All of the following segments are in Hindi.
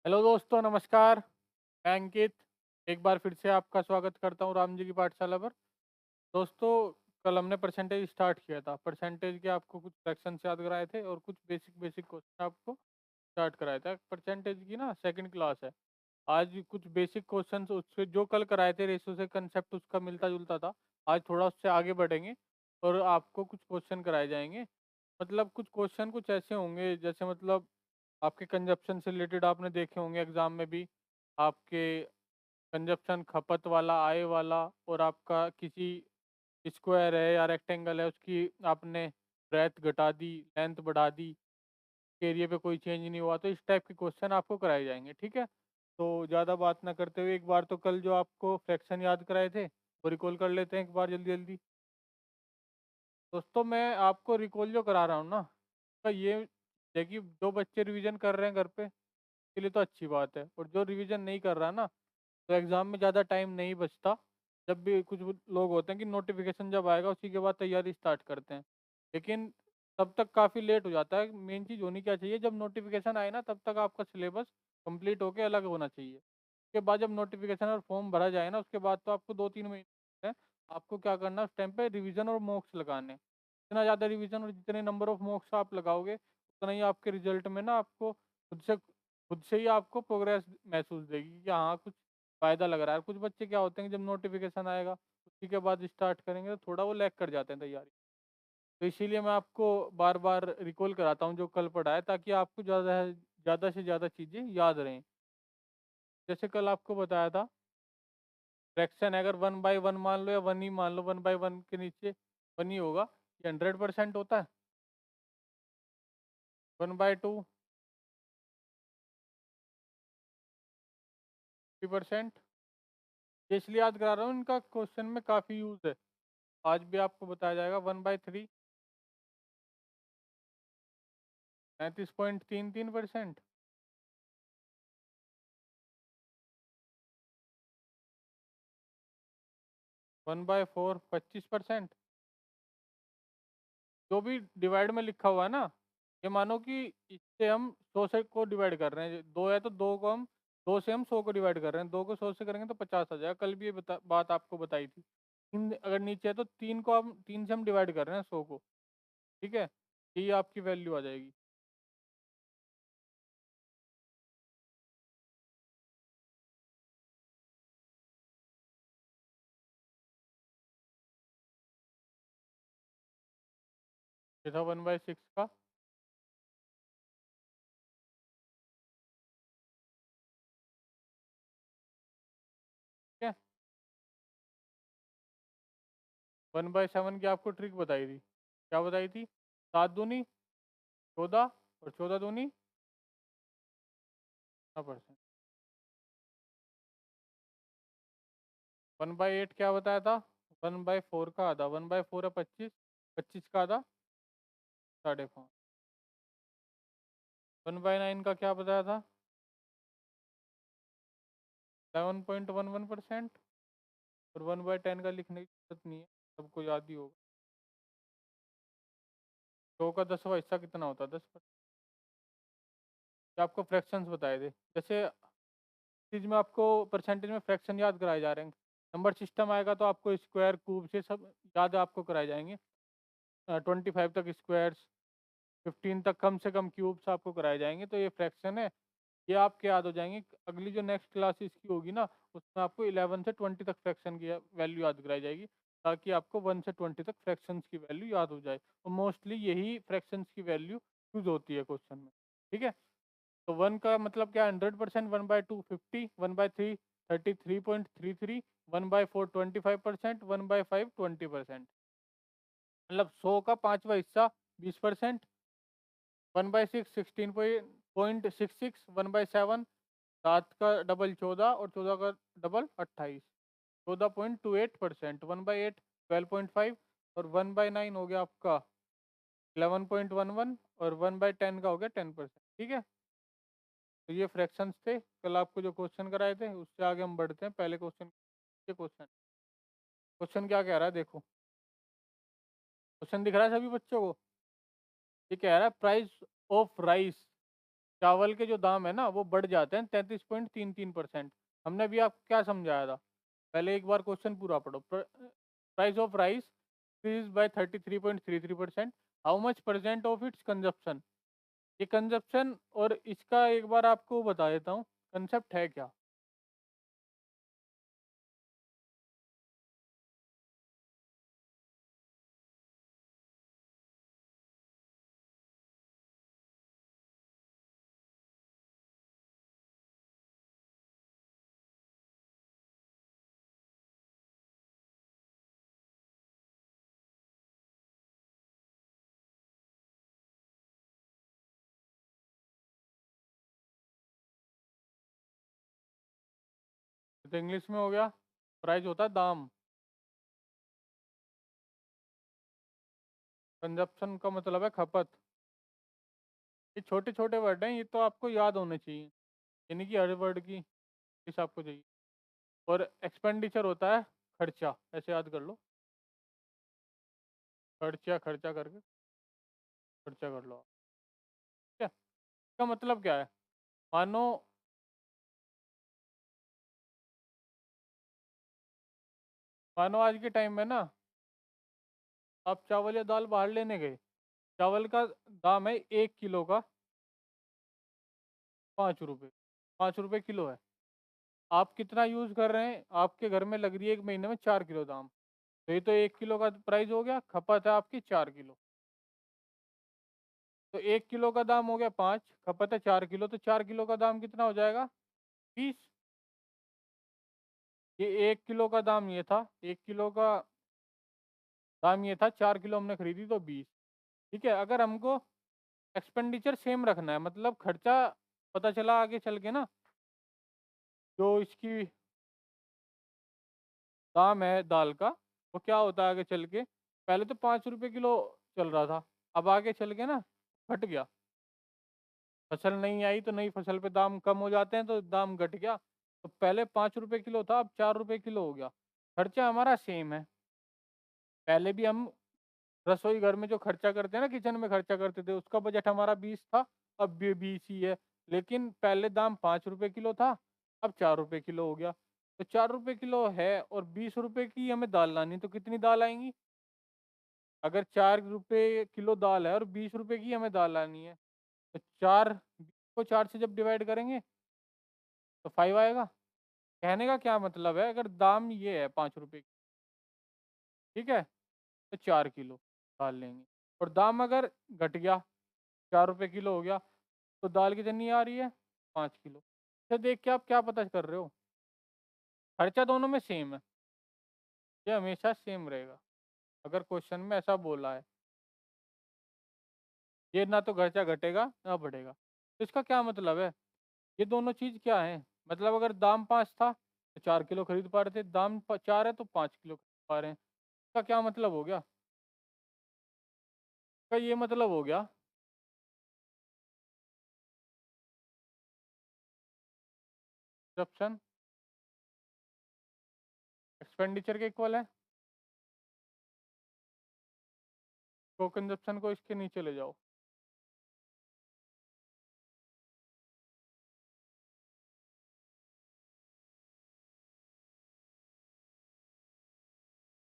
हेलो दोस्तों, नमस्कार। मैं अंकित एक बार फिर से आपका स्वागत करता हूँ राम जी की पाठशाला पर। दोस्तों, कल हमने परसेंटेज स्टार्ट किया था। परसेंटेज के आपको कुछ फ्रैक्शंस याद कराए थे और कुछ बेसिक बेसिक क्वेश्चन आपको स्टार्ट कराया था। परसेंटेज की ना सेकंड क्लास है। आज कुछ बेसिक क्वेश्चंस उससे जो कल कराए थे, रेशो से कंसेप्ट उसका मिलता जुलता था। आज थोड़ा उससे आगे बढ़ेंगे और आपको कुछ क्वेश्चन कराए जाएंगे। मतलब कुछ क्वेश्चन कुछ ऐसे होंगे जैसे मतलब आपके कंजप्शन से रिलेटेड आपने देखे होंगे एग्जाम में भी। आपके कंजप्शन खपत वाला, आय वाला, और आपका किसी स्क्वायर है या रेक्टेंगल है उसकी आपने ब्रेथ घटा दी, लेंथ बढ़ा दी, एरिया पे कोई चेंज नहीं हुआ, तो इस टाइप के क्वेश्चन आपको कराए जाएंगे। ठीक है, तो ज़्यादा बात ना करते हुए एक बार तो कल जो आपको फ्रैक्शन याद कराए थे वो रिकॉल कर लेते हैं एक बार जल्दी जल्दी। दोस्तों, मैं आपको रिकॉल जो करा रहा हूँ ना, तो ये है कि जो बच्चे रिवीजन कर रहे हैं घर पे के लिए तो अच्छी बात है, और जो रिवीजन नहीं कर रहा ना, तो एग्ज़ाम में ज़्यादा टाइम नहीं बचता। जब भी कुछ लोग होते हैं कि नोटिफिकेशन जब आएगा उसी के बाद तैयारी स्टार्ट करते हैं, लेकिन तब तक काफ़ी लेट हो जाता है। मेन चीज़ होनी क्या चाहिए, जब नोटिफिकेशन आए ना तब तक आपका सिलेबस कंप्लीट होके अलग होना चाहिए। उसके बाद जब नोटिफिकेशन और फॉर्म भरा जाए ना, उसके बाद तो आपको 2-3 महीने हैं। आपको क्या करना है, उस टाइम पे रिवीजन और मॉक्स लगाने। जितना ज़्यादा रिवीजन और जितने नंबर ऑफ मॉक्स आप लगाओगे उतना ही आपके रिजल्ट में ना आपको खुद से ही आपको प्रोग्रेस महसूस देगी कि हाँ कुछ फ़ायदा लग रहा है। कुछ बच्चे क्या होते हैं कि जब नोटिफिकेशन आएगा उसी के बाद स्टार्ट करेंगे तो थोड़ा वो लैग कर जाते हैं तैयारी। तो इसीलिए मैं आपको बार बार रिकॉल कराता हूँ जो कल पढ़ा है, ताकि आपको ज़्यादा से ज़्यादा चीज़ें याद रहें। जैसे कल आपको बताया था, फ्रैक्शन अगर 1/1 मान लो या 1 ही मान लो, 1/1 के नीचे 1 ही होगा, ये 100% होता है। 1/2 50%। ये इसलिए याद करा रहा हूँ, इनका क्वेश्चन में काफ़ी यूज़ है। आज भी आपको बताया जाएगा। 1/3 33.33%। 1/4 25%। जो भी डिवाइड में लिखा हुआ है ना, ये मानो कि इससे हम 100 से को डिवाइड कर रहे हैं। 2 है तो 2 को हम 2 से हम 100 को डिवाइड कर रहे हैं। 2 को 100 से करेंगे तो 50 आ जाएगा। कल भी ये बात आपको बताई थी। 3 अगर नीचे है तो 3 से हम डिवाइड कर रहे हैं 100 को। ठीक है, ये आपकी वैल्यू आ जाएगी। ये था 1/6 का। ठीक है, 1/7 की आपको ट्रिक बताई थी। क्या बताई थी? 7 दूनी 14 और 14 दूनी 9%। 1/8 क्या बताया था? 1/4 का आधा। 1/4 है 25, 25 का आधा 5.5। 1/9 का क्या बताया था? 11.11%। और 1/10 का लिखने की जरूरत नहीं है, सबको याद ही होगा। 100 का 10वां हिस्सा कितना होता है? 10%। आपको फ्रैक्शंस बताए थे। जैसे चीज़ में आपको परसेंटेज में फ्रैक्शन याद कराए जा रहे हैं। नंबर सिस्टम आएगा तो आपको स्क्वायर, क्यूब से सब याद आपको कराए जाएंगे। 25 तक स्क्वायर्स, 15 तक कम से कम क्यूब्स आपको कराए जाएंगे। तो ये फ्रैक्शन है, ये आपके याद हो जाएंगे। अगली जो नेक्स्ट क्लास इसकी होगी ना, उसमें आपको 11 से 20 तक फ्रैक्शन की वैल्यू याद कराई जाएगी, ताकि आपको 1 से 20 तक फ्रैक्शंस की वैल्यू याद हो जाए। और मोस्टली यही फ्रैक्शंस की वैल्यू यूज होती है क्वेश्चन में। ठीक है, तो 1 का मतलब क्या? 100%। 1/2 50, 1/3 33.33, 1/4 25%, 1/5 20%। मतलब 100 का पाँचवा हिस्सा 20%। 1/6 16.66, 1/7 7 का डबल 14 और 14 का डबल 28, 14.28%। 1/8 12.5, और 1/9 हो गया आपका 11.11, और 1/10 का हो गया 10%। ठीक है, तो ये फ्रैक्शंस थे कल आपको जो क्वेश्चन कराए थे। उससे आगे हम बढ़ते हैं। पहले क्वेश्चन, ये क्वेश्चन क्वेश्चन क्या कह रहा है देखो। क्वेश्चन दिख रहा है सभी बच्चों को? ये कह रहा है प्राइस ऑफ राइस चावल के जो दाम है ना वो बढ़ जाते हैं 33.33%। हमने अभी आपको क्या समझाया था? पहले एक बार क्वेश्चन पूरा पढ़ो। Price of rice increase by 33.33%। How much percent of its consumption? ये कंजप्शन और इसका एक बार आपको बता देता हूँ कंसेप्ट है क्या। तो इंग्लिश में हो गया, प्राइस होता है दाम, कंजप्शन का मतलब है खपत। ये छोटे छोटे वर्ड हैं, ये तो आपको याद होने चाहिए, यानी कि हर वर्ड की इस आपको चाहिए। और एक्सपेंडिचर होता है खर्चा, ऐसे याद कर लो, खर्चा खर्चा करके खर्चा कर लो। ठीक है, इसका मतलब क्या है? मानो मानो आज के टाइम में ना आप चावल या दाल बाहर लेने गए, चावल का दाम है 1 किलो का 5 रुपये, 5 रुपये किलो है। आप कितना यूज़ कर रहे हैं? आपके घर में लग रही है एक महीने में 4 किलो दाम, तो ये तो 1 किलो का प्राइस हो गया, खपत है आपकी 4 किलो। तो 1 किलो का दाम हो गया 5, खपत है 4 किलो, तो 4 किलो का दाम कितना हो जाएगा? 20। ये 1 किलो का दाम ये था, 1 किलो का दाम ये था, 4 किलो हमने खरीदी तो 20। ठीक है, अगर हमको एक्सपेंडिचर सेम रखना है, मतलब खर्चा पता चला आगे चल के ना, जो इसकी दाम है दाल का, वो क्या होता है आगे चल के। पहले तो 5 रुपये किलो चल रहा था, अब आगे चल के ना घट गया। फसल नहीं आई तो नई फसल पे दाम कम हो जाते हैं, तो दाम घट गया। तो पहले 5 रुपये किलो था, अब 4 रुपये किलो हो गया। खर्चा हमारा सेम है। पहले भी हम रसोई घर में जो खर्चा करते हैं ना, किचन में खर्चा करते थे, उसका बजट हमारा 20 था, अब भी 20 ही है। लेकिन पहले दाम 5 रुपये किलो था, अब 4 रुपये किलो हो गया। तो 4 रुपये किलो है और 20 रुपये की हमें दाल लानी, तो कितनी दाल आएंगी? अगर 4 रुपये किलो दाल है और 20 रुपये की हमें दाल लानी है, तो 4 को 4 से जब डिवाइड करेंगे तो 5 आएगा। कहने का क्या मतलब है, अगर दाम ये है 5 रुपये की, ठीक है, तो 4 किलो दाल लेंगे। और दाम अगर घट गया, 4 रुपये किलो हो गया, तो दाल कितनी आ रही है? 5 किलो। इसे देख के आप क्या पता कर रहे हो? खर्चा दोनों में सेम है, ये हमेशा सेम रहेगा। अगर क्वेश्चन में ऐसा बोला है, ये ना तो खर्चा घटेगा ना बढ़ेगा, तो इसका क्या मतलब है? ये दोनों चीज़ क्या है? मतलब अगर दाम 5 था तो 4 किलो खरीद पा रहे थे, दाम 4 है तो 5 किलो खरीद पा रहे हैं। इसका क्या मतलब हो गया? इसका ये मतलब हो गया, कंजप्शन एक्सपेंडिचर के इक्वल है। तो कंजप्शन को इसके नीचे ले जाओ।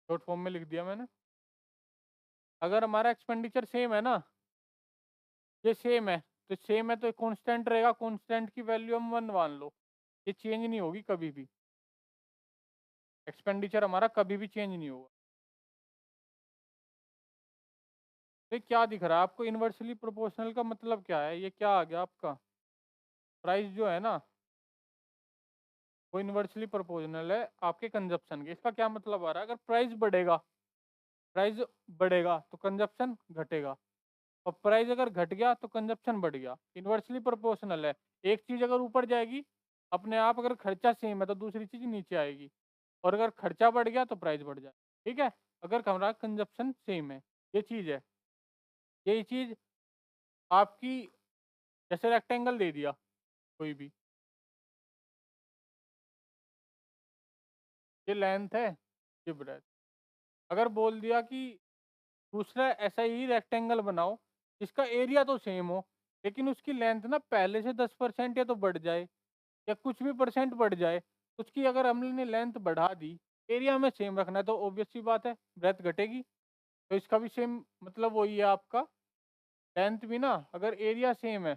शॉर्ट फॉर्म में लिख दिया मैंने। अगर हमारा एक्सपेंडिचर सेम है ना, ये सेम है, तो सेम है तो कांस्टेंट रहेगा, कांस्टेंट की वैल्यू हम 1 मान लो, ये चेंज नहीं होगी कभी भी। एक्सपेंडिचर हमारा कभी भी चेंज नहीं होगा। तो ये क्या दिख रहा है आपको? इन्वर्सली प्रोपोर्शनल का मतलब क्या है? ये क्या आ गया आपका? प्राइस जो है ना, वो इन्वर्सली प्रोपोर्शनल है आपके कंजप्शन के। इसका क्या मतलब आ रहा है? अगर प्राइस बढ़ेगा तो कंजप्शन घटेगा, और प्राइस अगर घट गया तो कंजप्शन बढ़ गया। इन्वर्सली प्रोपोर्शनल है। एक चीज़ अगर ऊपर जाएगी अपने आप, अगर खर्चा सेम है तो दूसरी चीज़ नीचे आएगी, और अगर खर्चा बढ़ गया तो प्राइस बढ़ जाए। ठीक है, अगर हमारा कंजप्शन सेम है, ये चीज़ है। यही चीज़ आपकी, जैसे रेक्टेंगल दे दिया कोई भी, ये लेंथ है, ये ब्रेथ। अगर बोल दिया कि दूसरा ऐसा ही रेक्टेंगल बनाओ, इसका एरिया तो सेम हो लेकिन उसकी लेंथ ना पहले से 10% या तो बढ़ जाए या कुछ भी परसेंट बढ़ जाए, उसकी अगर हमने लेंथ बढ़ा दी, एरिया में सेम रखना है तो ऑब्वियस सी बात है ब्रेथ घटेगी। तो इसका भी सेम मतलब वही है आपका, लेंथ भी ना अगर एरिया सेम है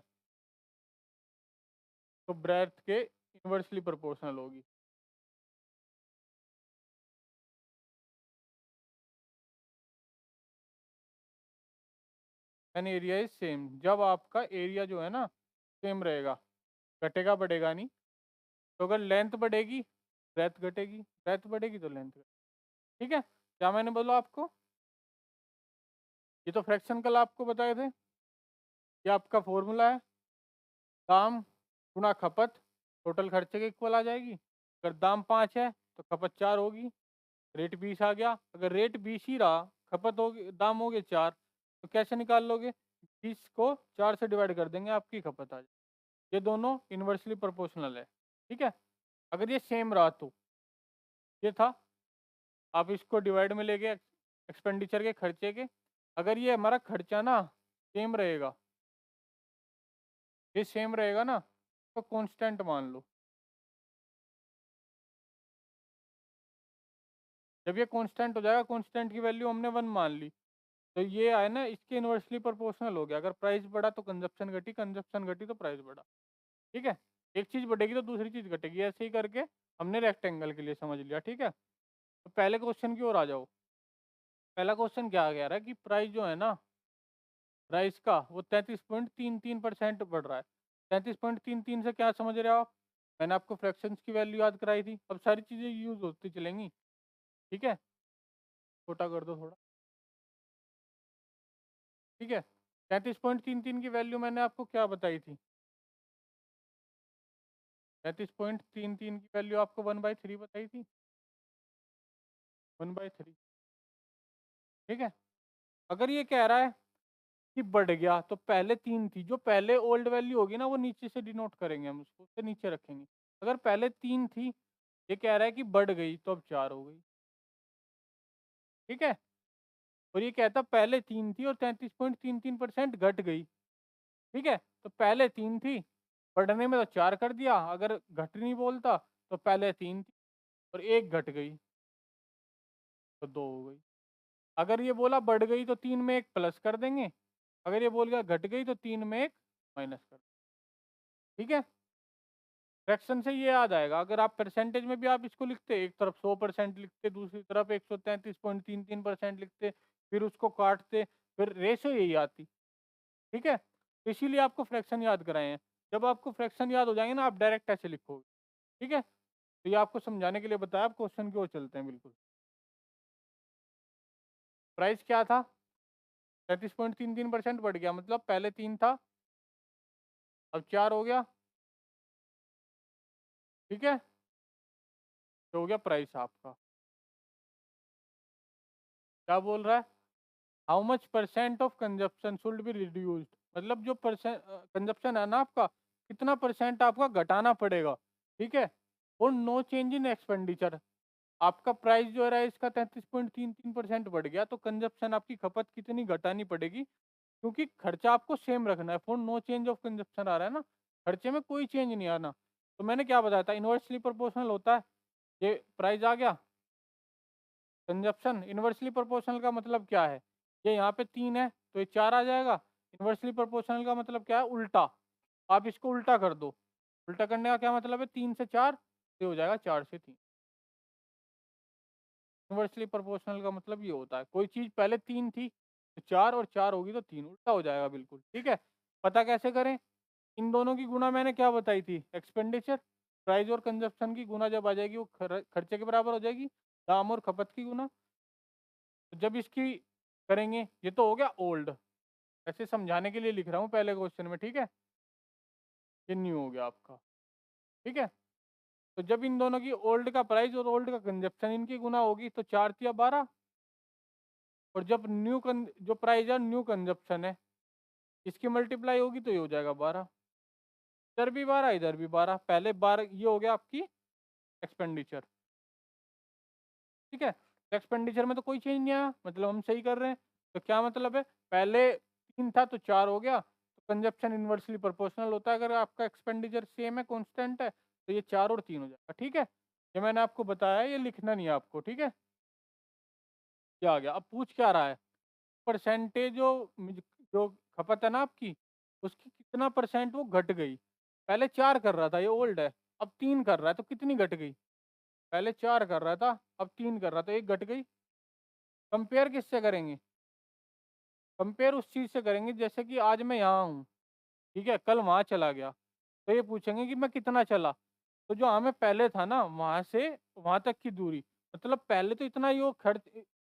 तो ब्रेथ के इन्वर्सली प्रोपोर्शनल होगी। एन एरिया इज सेम, जब आपका एरिया जो है ना सेम रहेगा, घटेगा बढ़ेगा नहीं। तो अगर लेंथ बढ़ेगी ब्रेथ घटेगी, ब्रेथ बढ़ेगी तो लेंथ घटेगी। ठीक है, क्या मैंने बोला आपको? ये तो फ्रैक्शन कल आपको बताए थे। ये आपका फॉर्मूला है, दाम गुणा खपत टोटल खर्चे के इक्वल आ जाएगी। अगर दाम 5 है तो खपत 4 होगी, रेट 20 आ गया। अगर रेट 20 ही रहा, खपत होगी, दाम हो गए 4, तो कैसे निकाल लोगे? 20 को 4 से डिवाइड कर देंगे, आपकी खपत आ जाएगी। ये दोनों इन्वर्सली प्रोपोर्शनल है। ठीक है, अगर ये सेम रहा तो ये था, आप इसको डिवाइड में ले गए एक्सपेंडिचर के खर्चे के। अगर ये हमारा खर्चा ना सेम रहेगा, ये सेम रहेगा ना, तो कांस्टेंट मान लो। जब ये कांस्टेंट हो जाएगा, कांस्टेंट की वैल्यू हमने 1 मान ली, तो ये आया ना इसके इन्वर्सली प्रोपोर्शनल हो गया। अगर प्राइस बढ़ा तो कंजप्शन घटी, कंजप्शन घटी तो प्राइस बढ़ा। ठीक है, एक चीज बढ़ेगी तो दूसरी चीज घटेगी, ऐसे ही करके हमने रेक्टेंगल के लिए समझ लिया। ठीक है, तो पहले क्वेश्चन की ओर आ जाओ। पहला क्वेश्चन क्या कह रहा है कि प्राइस जो है ना, प्राइस का वो 33.33% बढ़ रहा है। 33.33 से क्या समझ रहे हो आप? मैंने आपको फ्रैक्शंस की वैल्यू याद कराई थी, अब सारी चीजें यूज होती चलेंगी। ठीक है, छोटा कर दो थोड़ा। ठीक है, 33.33 की वैल्यू मैंने आपको क्या बताई थी? 33.33 की वैल्यू आपको 1/3 बताई थी, 1/3। ठीक है, अगर ये कह रहा है कि बढ़ गया तो पहले 3 थी, जो पहले ओल्ड वैल्यू होगी ना वो नीचे से डिनोट करेंगे, हम उसको उससे नीचे रखेंगे। अगर पहले 3 थी, ये कह रहा है कि बढ़ गई तो अब 4 हो गई। ठीक है, और ये कहता पहले 3 थी और 33.33% घट गई। ठीक है, तो पहले 3 थी, बढ़ने में तो 4 कर दिया। अगर घट नहीं बोलता तो पहले 3 थी और एक घट गई तो 2 हो गई। अगर ये बोला बढ़ गई तो 3 में एक प्लस कर देंगे, अगर ये बोल गया घट गई तो 3 में एक माइनस कर। ठीक है, फ्रैक्शन से ये याद आएगा, अगर आप परसेंटेज में भी आप इसको लिखते, एक तरफ 100% लिखते, दूसरी तरफ 133.33% लिखते, फिर उसको काटते, फिर रेशो यही आती। ठीक है, तो इसीलिए आपको फ्रैक्शन याद कराए हैं। जब आपको फ्रैक्शन याद हो जाएंगे ना, आप डायरेक्ट ऐसे लिखोगे। ठीक है, तो ये आपको समझाने के लिए बताया। आप क्वेश्चन की ओर चलते हैं। बिल्कुल, प्राइस क्या था? 33.33% बढ़ गया, मतलब पहले 3 था अब 4 हो गया। ठीक है, तो हो गया प्राइस आपका। क्या बोल रहा है? How much percent of consumption should be reduced, मतलब जो परसेंट कंजप्शन है ना आपका, कितना परसेंट आपका घटाना पड़ेगा। ठीक है, और नो चेंज इन एक्सपेंडिचर। आपका प्राइस जो है इसका 33.33% बढ़ गया, तो कंजप्शन आपकी खपत कितनी घटानी पड़ेगी? क्योंकि खर्चा आपको सेम रखना है, for no change of consumption आ रहा है ना, खर्चे में कोई चेंज नहीं आना। तो मैंने क्या बताया था, इन्वर्सली प्रोपोर्शनल होता है। ये प्राइस आ गया, कंजप्शन इन्वर्सली प्रोपोर्शनल का मतलब क्या है? ये यहाँ पे 3 है तो ये 4 आ जाएगा। इन्वर्सली प्रोपोर्शनल का मतलब क्या है? उल्टा। आप इसको उल्टा कर दो, उल्टा करने का क्या मतलब है? 3 से 4, ये हो जाएगा 4 से 3। इन्वर्सली प्रोपोर्शनल का मतलब ये होता है, कोई चीज पहले 3 थी तो 4, और 4 होगी तो 3, उल्टा हो जाएगा बिल्कुल। ठीक है, पता कैसे करें? इन दोनों की गुणा मैंने क्या बताई थी? एक्सपेंडिचर, प्राइस और कंजप्शन की गुणा जब आ जाएगी वो खर्चे के बराबर हो जाएगी, दाम और खपत की गुना। तो जब इसकी करेंगे, ये तो हो गया ओल्ड, ऐसे समझाने के लिए लिख रहा हूँ पहले क्वेश्चन में। ठीक है, ये न्यू हो गया आपका। ठीक है, तो जब इन दोनों की ओल्ड का प्राइस और ओल्ड का कंजप्शन इनकी गुना होगी तो 4 तिया 12, और जब जो प्राइस है न्यू कंजप्शन है, इसकी मल्टीप्लाई होगी तो ये हो जाएगा 12। इधर भी 12, इधर भी 12, पहले 12, ये हो गया आपकी एक्सपेंडिचर। ठीक है, तो एक्सपेंडिचर में तो कोई चेंज नहीं आया, मतलब हम सही कर रहे हैं। तो क्या मतलब है? पहले 3 था तो 4 हो गया, तो कंजप्शन इन्वर्सली प्रोपोर्शनल होता है। अगर आपका एक्सपेंडिचर सेम है, कांस्टेंट है, तो ये 4 और 3 हो जाएगा। ठीक है, ये मैंने आपको बताया, ये लिखना नहीं है आपको। ठीक है, क्या आ गया, अब पूछ क्या रहा है, परसेंटेज जो खपत है ना आपकी, उसकी कितना परसेंट वो घट गई। पहले 4 कर रहा था, ये ओल्ड है, अब 3 कर रहा है, तो कितनी घट गई। पहले 4 कर रहा था, अब 3 कर रहा था, एक घट गई। कंपेयर किससे करेंगे, कंपेयर उस चीज़ से करेंगे जैसे कि आज मैं यहाँ हूँ, ठीक है, कल वहाँ चला गया, तो ये पूछेंगे कि मैं कितना चला। तो जो हमें पहले था ना, वहाँ से वहाँ तक की दूरी, मतलब पहले तो इतना ही वो खर्च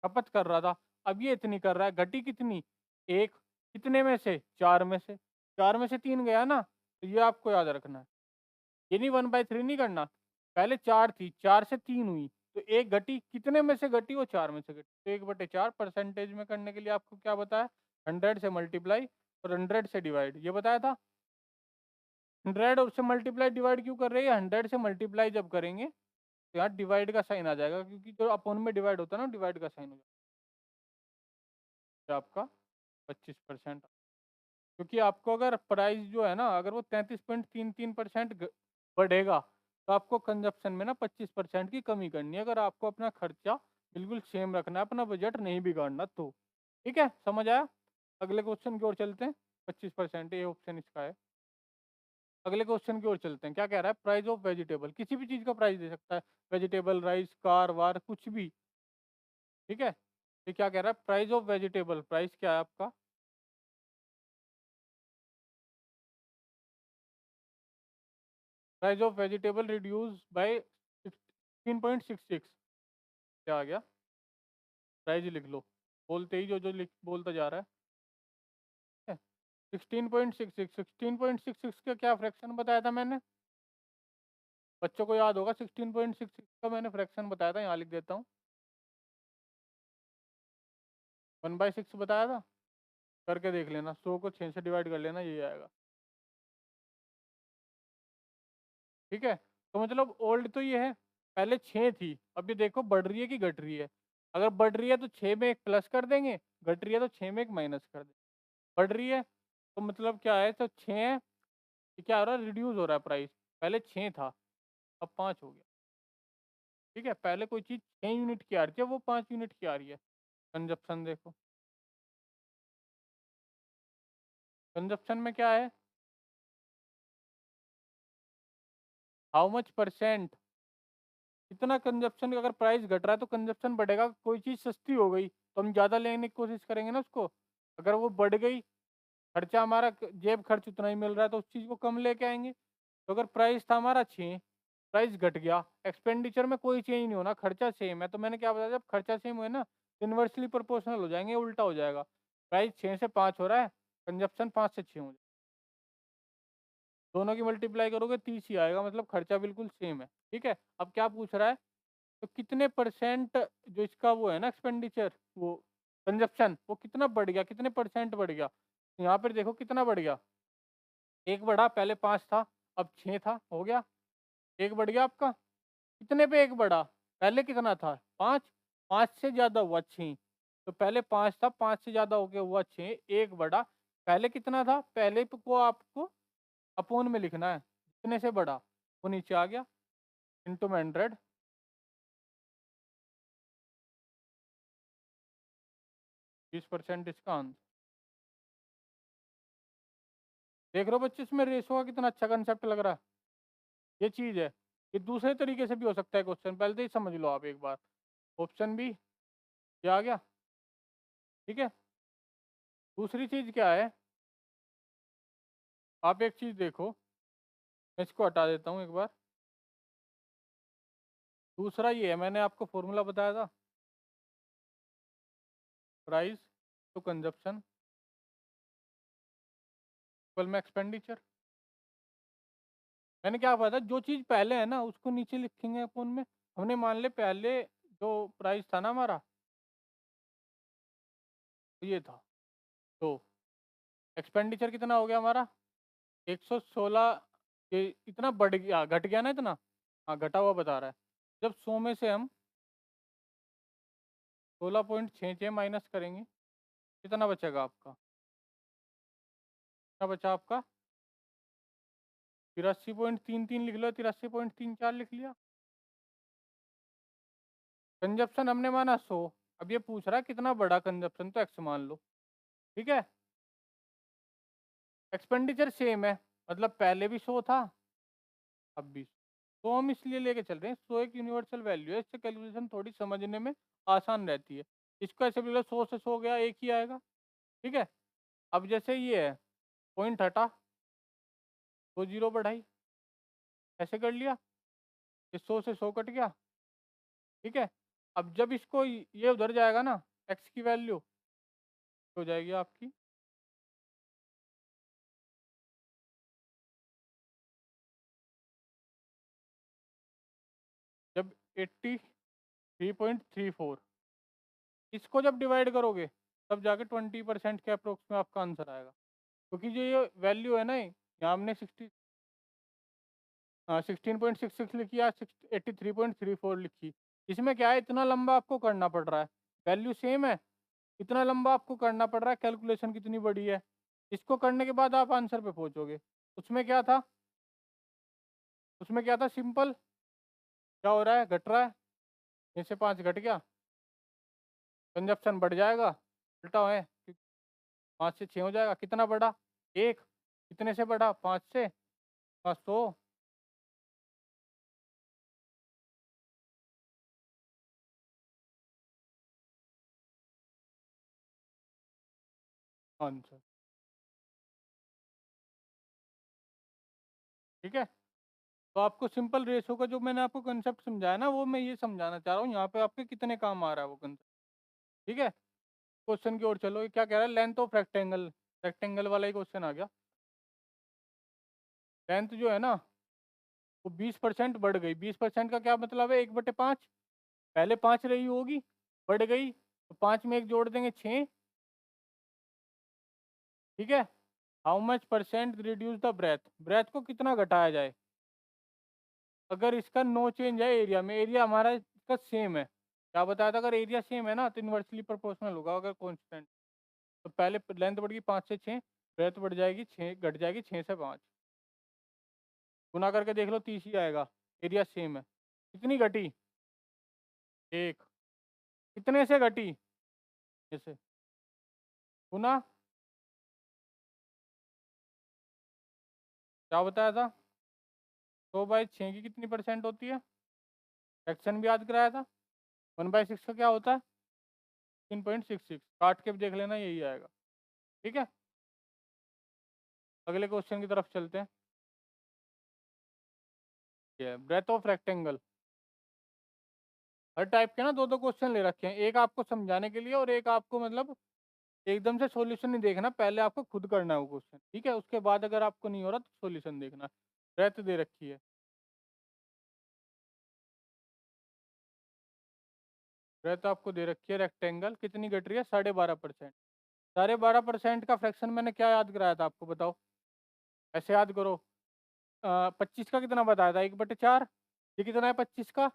खपत कर रहा था, अब ये इतनी कर रहा है, घटी कितनी, एक। कितने में से, 4 में से, 4 में से 3 गया ना, तो ये आपको याद रखना है। ये नहीं 1/3 नहीं करना, पहले 4 थी, 4 से 3 हुई, तो एक घटी, कितने में से घटी, वो 4 में से घटी, तो 1/4। परसेंटेज में करने के लिए आपको क्या बताया, 100 से मल्टीप्लाई और 100 से डिवाइड, ये बताया था। 100 से मल्टीप्लाई डिवाइड क्यों कर रहे हैं, 100 से मल्टीप्लाई जब करेंगे तो यहाँ डिवाइड का साइन आ जाएगा, क्योंकि जो अपोन में डिवाइड होता है ना, डिवाइड का साइन हो जाएगा आपका 25%। क्योंकि आपको अगर प्राइस जो है ना, अगर वो 33.33% बढ़ेगा, तो आपको कंजप्शन में ना 25% की कमी करनी है, अगर आपको अपना खर्चा बिल्कुल सेम रखना है, अपना बजट नहीं बिगाड़ना तो। ठीक है, समझ आया। अगले क्वेश्चन की ओर चलते हैं। 25% ये ऑप्शन इसका है। अगले क्वेश्चन की ओर चलते हैं। क्या कह रहा है, प्राइस ऑफ वेजिटेबल, किसी भी चीज़ का प्राइस दे सकता है, वेजिटेबल, राइस, कार वार, कुछ भी। ठीक है, ये क्या कह रहा है, प्राइस ऑफ वेजिटेबल, प्राइस क्या है आपका, price of vegetable reduce by 16.66। क्या आ गया, प्राइस लिख लो, बोलते ही जो जो लिख बोलता जा रहा है। 16.66, 16.66 का क्या फ्रैक्शन बताया था मैंने, बच्चों को याद होगा। 16.66 का मैंने फ्रैक्शन बताया था, यहाँ लिख देता हूँ, 1/6 बताया था। करके देख लेना, 100 को 6 से डिवाइड कर लेना, यही आएगा। ठीक है, तो मतलब ओल्ड तो ये है, पहले 6 थी, अब ये देखो बढ़ रही है कि घट रही है। अगर बढ़ रही है तो 6 में एक प्लस कर देंगे, घट रही है तो 6 में एक माइनस कर देंगे। बढ़ रही है तो मतलब क्या है, तो 6, ये क्या हो रहा है, रिड्यूस हो रहा है प्राइस। पहले 6 था, अब 5 हो गया। ठीक है, पहले कोई चीज़ 6 यूनिट की आ रही थी, अब वो 5 यूनिट की आ रही है। कंजप्शन देखो, कंजप्शन में क्या है, हाउ मच परसेंट, इतना कंजप्शन। अगर प्राइस घट रहा है तो कंजप्शन बढ़ेगा। कोई चीज़ सस्ती हो गई तो हम ज़्यादा लेने की कोशिश करेंगे ना उसको। अगर वो बढ़ गई, खर्चा हमारा जेब खर्च उतना ही मिल रहा है, तो उस चीज़ को कम लेके आएंगे। तो अगर प्राइस था हमारा 6, प्राइस घट गया, एक्सपेंडिचर में कोई चेंज नहीं होना, खर्चा सेम है, तो मैंने क्या बताया, जब खर्चा सेम हुए ना, इन्वर्सली प्रोपोर्शनल हो जाएंगे, उल्टा हो जाएगा। प्राइस 6 से 5 हो रहा है, कंजप्शन 5 से 6 हो जाएगा, दोनों की मल्टीप्लाई करोगे 30 ही आएगा, मतलब खर्चा बिल्कुल सेम है। ठीक है, अब क्या पूछ रहा है, तो कितने परसेंट जो इसका वो है ना एक्सपेंडिचर, वो कंजप्शन, वो कितना बढ़ गया, कितने परसेंट बढ़ गया। तो यहाँ पर देखो कितना बढ़ गया, एक बढ़ा, पहले 5 था, अब 6 था, हो गया, एक बढ़ गया आपका। कितने पे एक बढ़ा, पहले कितना था, 5, 5 से ज़्यादा हुआ 6, तो पहले 5 था, 5 से ज़्यादा हो गया हुआ 6, एक बढ़ा। पहले कितना था, पहले को आपको अपोन में लिखना है, कितने से बढ़ा वो नीचे आ गया, इंटू में 100। 20% डिस्काउंट। देख रहे हो बच्चे, इसमें रेशो का कितना अच्छा कंसेप्ट लग रहा है। ये चीज़ है, ये दूसरे तरीके से भी हो सकता है क्वेश्चन, पहले तो ही समझ लो आप एक बार। ऑप्शन बी, ये आ गया। ठीक है, दूसरी चीज़ क्या है, आप एक चीज़ देखो, मैं इसको हटा देता हूँ एक बार। दूसरा ये है, मैंने आपको फॉर्मूला बताया था, प्राइस टू कंजप्शन इक्वल में एक्सपेंडिचर। मैंने क्या बताया, जो चीज़ पहले है ना उसको नीचे लिखेंगे अपन में। हमने मान ले पहले जो प्राइस था ना हमारा, ये था, तो एक्सपेंडिचर कितना हो गया हमारा, 116। ये इतना बढ़ गया, घट गया ना इतना, हाँ घटा हुआ बता रहा है। जब 100 में से हम 16.66 माइनस करेंगे, कितना बचेगा आपका, क्या बचा आपका? 83.33 लिख लो, 83.34 लिख लिया। कंजप्शन हमने माना 100। अब ये पूछ रहा है कितना बड़ा कंजप्शन, तो एक्स मान लो। ठीक है। एक्सपेंडिचर सेम है, मतलब पहले भी 100 था, अब भी 100। तो हम इसलिए लेके चल रहे हैं, 100 एक यूनिवर्सल वैल्यू है, इससे कैलकुलेशन थोड़ी समझने में आसान रहती है। इसको ऐसे भी लो, 100 से 100 गया, एक ही आएगा। ठीक है। अब जैसे ये है, पॉइंट हटा, 2 जीरो बढ़ाई, ऐसे कर लिया, ये 100 से 100 कट गया। ठीक है। अब जब इसको ये उधर जाएगा ना, एक्स की वैल्यू हो जाएगी आपकी, जब 83.34, इसको जब डिवाइड करोगे तब जाके 20% के अप्रोक्स में आपका आंसर आएगा। क्योंकि जो ये वैल्यू है ना, यहाँ हमने 16.66 लिखी या 83.34 लिखी, इसमें क्या है, इतना लंबा आपको करना पड़ रहा है। वैल्यू सेम है, इतना लंबा आपको करना पड़ रहा है, कैलकुलेशन कितनी बड़ी है। इसको करने के बाद आप आंसर पे पहुंचोगे। उसमें क्या था, उसमें क्या था, सिंपल। क्या हो रहा है, घट रहा है, यहाँ से 5 घट गया, कंजप्शन बढ़ जाएगा, उल्टा है, 5 से 6 हो जाएगा, कितना बढ़ा, एक, कितने से बढ़ा, 5 से, 100। आंसर। ठीक है। तो आपको सिंपल रेशो का जो मैंने आपको कंसेप्ट समझाया ना, वो मैं ये समझाना चाह रहा हूँ, यहाँ पे आपके कितने काम आ रहा है वो कंसेप्ट। ठीक है। क्वेश्चन की ओर चलो, ये क्या कह रहा है, लेंथ ऑफ रेक्टेंगल, रेक्टेंगल वाला ही क्वेश्चन आ गया। लेंथ जो है ना, वो 20% बढ़ गई। 20% का क्या मतलब है, 1/5। पहले 5 रही होगी, बढ़ गई, तो 5 में एक जोड़ देंगे, 6। ठीक है। How much percent reduce the breath, breath को कितना घटाया जाए। अगर इसका नो चेंज है एरिया में, एरिया हमारा इसका सेम है, क्या बताया था, अगर एरिया सेम है ना तो इन्वर्सली प्रोपोर्शनल होगा, अगर कॉन्स्टेंट। तो पहले लेंथ बढ़ गई 5 से 6, ब्रेथ बढ़ जाएगी 6, घट जाएगी 6 से 5, गुना करके देख लो 30 ही आएगा। एरिया सेम है, कितनी घटी, एक, कितने से घटी, जैसे गुना, क्या बताया था, 100/6 की कितनी परसेंट होती है, फ्रैक्शन भी याद कराया था। 1/6 का क्या होता है, 3.66, काट के भी देख लेना, यही आएगा। ठीक है। अगले क्वेश्चन की तरफ चलते हैं। ये ब्रेथ ऑफ रेक्टेंगल, हर टाइप के ना दो दो क्वेश्चन ले रखे हैं, एक आपको समझाने के लिए और एक आपको मतलब एकदम से सॉल्यूशन नहीं देखना, पहले आपको खुद करना है वो क्वेश्चन। ठीक है। उसके बाद अगर आपको नहीं हो रहा तो सॉल्यूशन देखना। ब्रेथ दे रखी है, ब्रेथ आपको दे रखी है रेक्टेंगल, कितनी घट रही है, 12.5%। 12.5% का फ्रैक्शन मैंने क्या याद कराया था आपको, बताओ। ऐसे याद करो, 25 का कितना बताया था, 1/4। ये कितना है 25 का,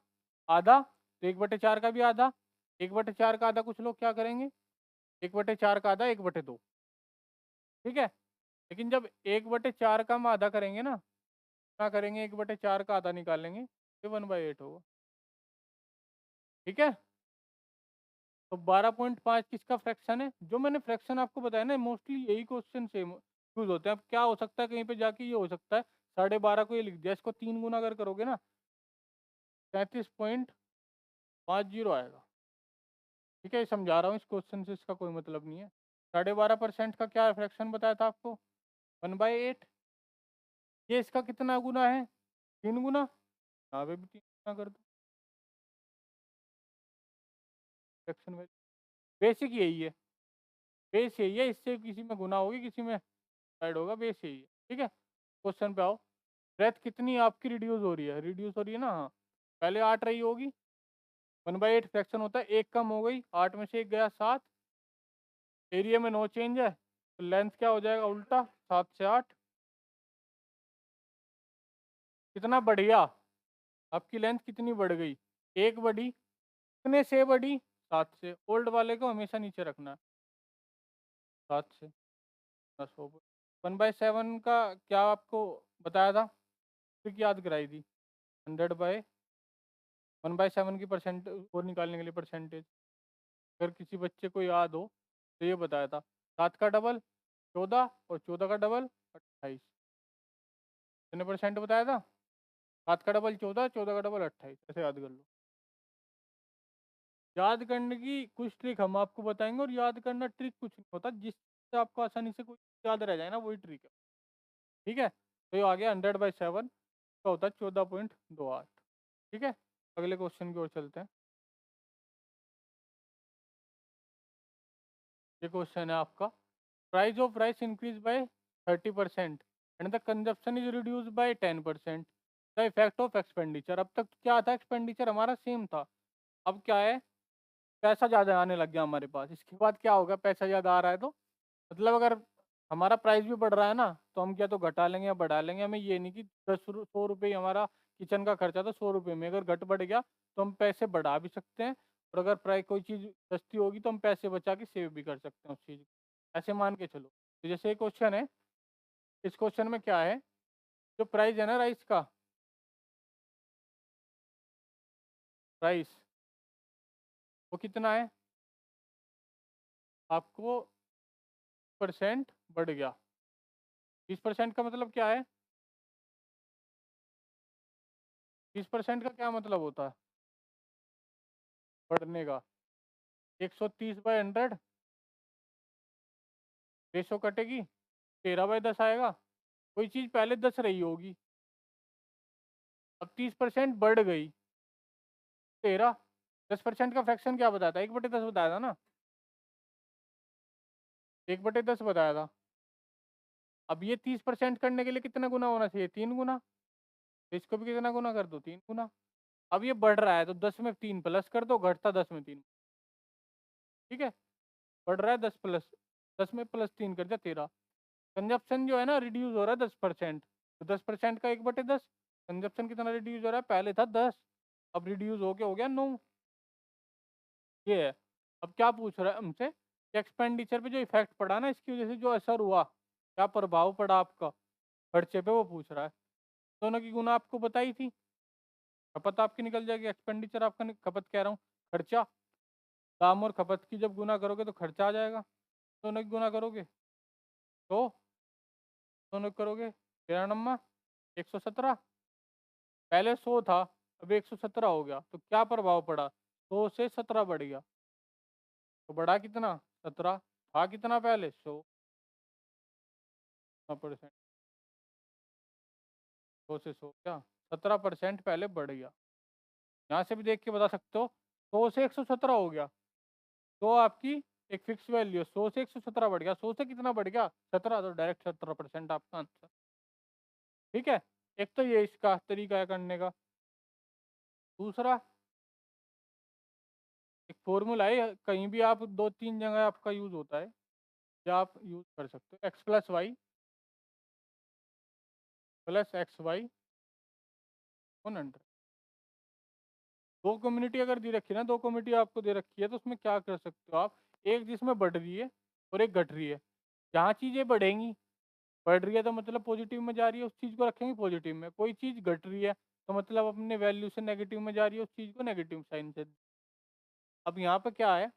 आधा, तो 1/4 का भी आधा। 1/4 का आधा कुछ लोग क्या करेंगे, 1/4 का आधा 1/2। ठीक है। लेकिन जब 1/4 का हम आधा करेंगे ना, क्या करेंगे, 1/4 का आधा निकालेंगे, ये 1/8 होगा। ठीक है। तो 12.5 किसका फ्रैक्शन है, जो मैंने फ्रैक्शन आपको बताया ना, मोस्टली यही क्वेश्चन सेम यूज होते हैं। अब क्या हो सकता है, कहीं पे जाके ये हो सकता है 12.5 को ये लिख दिया, इसको 3 गुना अगर करोगे ना, 33.50 आएगा। ठीक है, ये समझा रहा हूँ, इस क्वेश्चन से इसका कोई मतलब नहीं है। 12.5% का क्या फ्रैक्शन बताया था आपको, 1/8। ये इसका कितना गुना है, 3 गुना, यहाँ पे भी 3 गुना कर दो, फ्रैक्शन वैल्यू। बेसिक यही है, बेस यही है, इससे किसी में गुना होगी, किसी में ऐड होगा, बेस यही है। ठीक है। क्वेश्चन पे आओ। ब्रेथ कितनी आपकी रिड्यूस हो रही है, रिड्यूस हो रही है ना, हाँ। पहले 8 रही होगी, 1/8 फ्रैक्शन होता है, एक कम हो गई, 8 में से एक गया, 7। एरिया में नो चेंज है, तो लेंथ क्या हो जाएगा, उल्टा, 7 से 8। कितना बढ़िया, आपकी लेंथ कितनी बढ़ गई, एक बढ़ी, कितने से बढ़ी, 7 से। ओल्ड वाले को हमेशा नीचे रखना है, 7 से, 10 हो गई। 1/7 का क्या आपको बताया था, ट्रिक याद कराई थी? 100/1/7 की परसेंट वो निकालने के लिए परसेंटेज, अगर किसी बच्चे को याद हो तो ये बताया था। 7 का डबल 14 और 14 का डबल 28। कितने परसेंट बताया था? 7 का डबल 14, 14 का डबल 28। ऐसे याद कर लो। याद करने की कुछ ट्रिक हम आपको बताएंगे, और याद करना ट्रिक कुछ नहीं होता, जिससे आपको आसानी से कोई याद रह जाए ना, वही ट्रिक है। ठीक है, तो ये आ गया 100/7 का होता है 14.28। ठीक है, अगले क्वेश्चन की ओर चलते हैं। ये क्वेश्चन है आपका, price of rice increase by 30% and the consumption is reduce by 10%, the effect of expenditure. अब तक क्या था, एक्सपेंडिचर हमारा सेम था, अब क्या है, पैसा ज़्यादा आने लग गया हमारे पास। इसके बाद क्या होगा, पैसा ज़्यादा आ रहा है तो मतलब अगर हमारा प्राइस भी बढ़ रहा है ना, तो हम क्या तो घटा लेंगे या बढ़ा लेंगे, हमें ये नहीं कि 100 रुपये ही हमारा किचन का खर्चा था, 100 रुपये में अगर घट बढ़ गया तो हम पैसे बढ़ा भी सकते हैं, और अगर प्राइस कोई चीज़ सस्ती होगी तो हम पैसे बचा के सेव भी कर सकते हैं उस चीज़ को। ऐसे मान के चलो, तो जैसे एक क्वेश्चन है, इस क्वेश्चन में क्या है, जो प्राइस है ना राइस का, प्राइस वो कितना है, आपको परसेंट बढ़ गया। 20% का मतलब क्या है, 20% का क्या मतलब होता है बढ़ने का? 130/100, रेशो कटेगी, 13/10 आएगा। कोई चीज़ पहले 10 रही होगी, अब 30% बढ़ गई, 13। 10% का फ्रैक्शन क्या बताया था, 1/10 बताया था ना, 1/10 बताया था। अब ये 30% करने के लिए कितना गुना होना चाहिए, 3 गुना, तो इसको भी कितना गुना कर दो, 3 गुना। अब ये बढ़ रहा है तो 10 में 3 प्लस कर दो, घटता 10 में 3। ठीक है, बढ़ रहा है 10 प्लस 10 में प्लस 3 कर दिया 13। कंजप्शन जो है ना रिड्यूस हो रहा है 10%, तो 10% का 1/10, कंजप्शन कितना रिड्यूस हो रहा है, पहले था 10, अब रिड्यूस हो गया 9। ये है। अब क्या पूछ रहा है हमसे कि एक्सपेंडिचर पे जो इफेक्ट पड़ा ना, इसकी वजह से जो असर हुआ, क्या प्रभाव पड़ा आपका खर्चे पे, वो पूछ रहा है। दोनों की गुना आपको बताई थी, खपत आपकी निकल जाएगी, एक्सपेंडिचर आपका खपत कह रहा हूँ, खर्चा। दाम और खपत की जब गुना करोगे तो खर्चा आ जाएगा, दोनों की गुना करोगे तो, दोनों की करोगे 13 117, पहले 100 था, अब 117 हो गया, तो क्या प्रभाव पड़ा, 100 से 17 बढ़ गया, तो बढ़ा कितना, 17, था कितना पहले 100, 100%, 100 से 100 क्या 17% पहले बढ़ गया। यहाँ से भी देख के बता सकते हो, 100 से 117 हो गया, तो आपकी एक फिक्स वैल्यू है, 100 से 117 बढ़ गया, 100 से कितना बढ़ गया 17, तो डायरेक्ट 17% आपका आंसर। ठीक है, एक तो ये इसका तरीका है करने का। दूसरा, एक फॉर्मूला है, कहीं भी आप 2-3 जगह आपका यूज होता है, या आप यूज कर सकते हो, x+y + x(y) 100। दो कम्युनिटी अगर दे रखी है ना, दो कम्युनिटी आपको दे रखी है, तो उसमें क्या कर सकते हो आप, एक जिसमें बढ़ रही है और एक घट रही है। जहाँ चीज़ें बढ़ेंगी, बढ़ रही है तो मतलब पॉजिटिव में जा रही है, उस चीज़ को रखेंगे पॉजिटिव में, कोई चीज़ घट रही है तो मतलब अपने वैल्यू से नेगेटिव में जा रही है, उस चीज़ को नेगेटिव साइन से। अब यहाँ पे क्या है,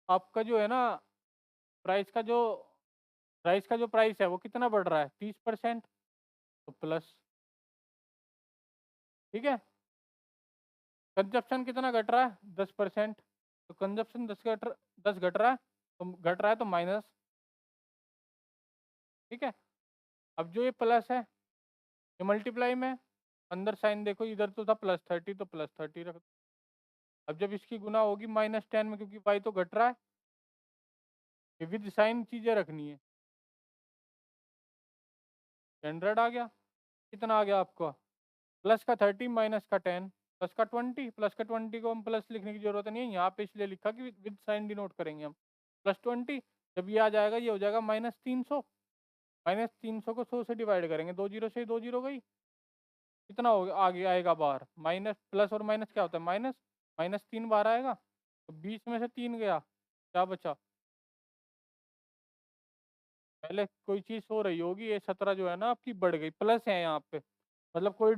आपका जो है ना, प्राइस का जो प्राइस है वो कितना बढ़ रहा है, 30%, तो प्लस। ठीक है, कंजप्शन कितना घट रहा है, 10%, तो कंजप्शन 10 घट रहा है, तो घट रहा है तो माइनस। ठीक है, अब जो ये प्लस है, ये मल्टीप्लाई में, अंदर साइन देखो, इधर तो था +30, तो +30 रख दो। अब जब इसकी गुना होगी -10 में, क्योंकि y तो घट रहा है, ये विद साइन चीज़ें रखनी है, 100 आ गया, कितना आ गया आपका, प्लस का 30 माइनस का 10 प्लस का 20, प्लस का 20 को हम प्लस लिखने की जरूरत नहीं है, यहाँ पे इसलिए लिखा कि विद साइन डिनोट करेंगे हम, +20। जब ये आ जाएगा, ये हो जाएगा -300, -300 को 100 से डिवाइड करेंगे, 2 जीरो से 2 जीरो गई, कितना हो आगे आएगा बाहर, माइनस, प्लस और माइनस क्या होता है, माइनस, -3 बाहर आएगा, तो 20 में से 3 गया, क्या बचा, पहले कोई चीज़ हो रही होगी, ये 17 जो है ना आपकी बढ़ गई, प्लस है यहाँ पे, मतलब कोई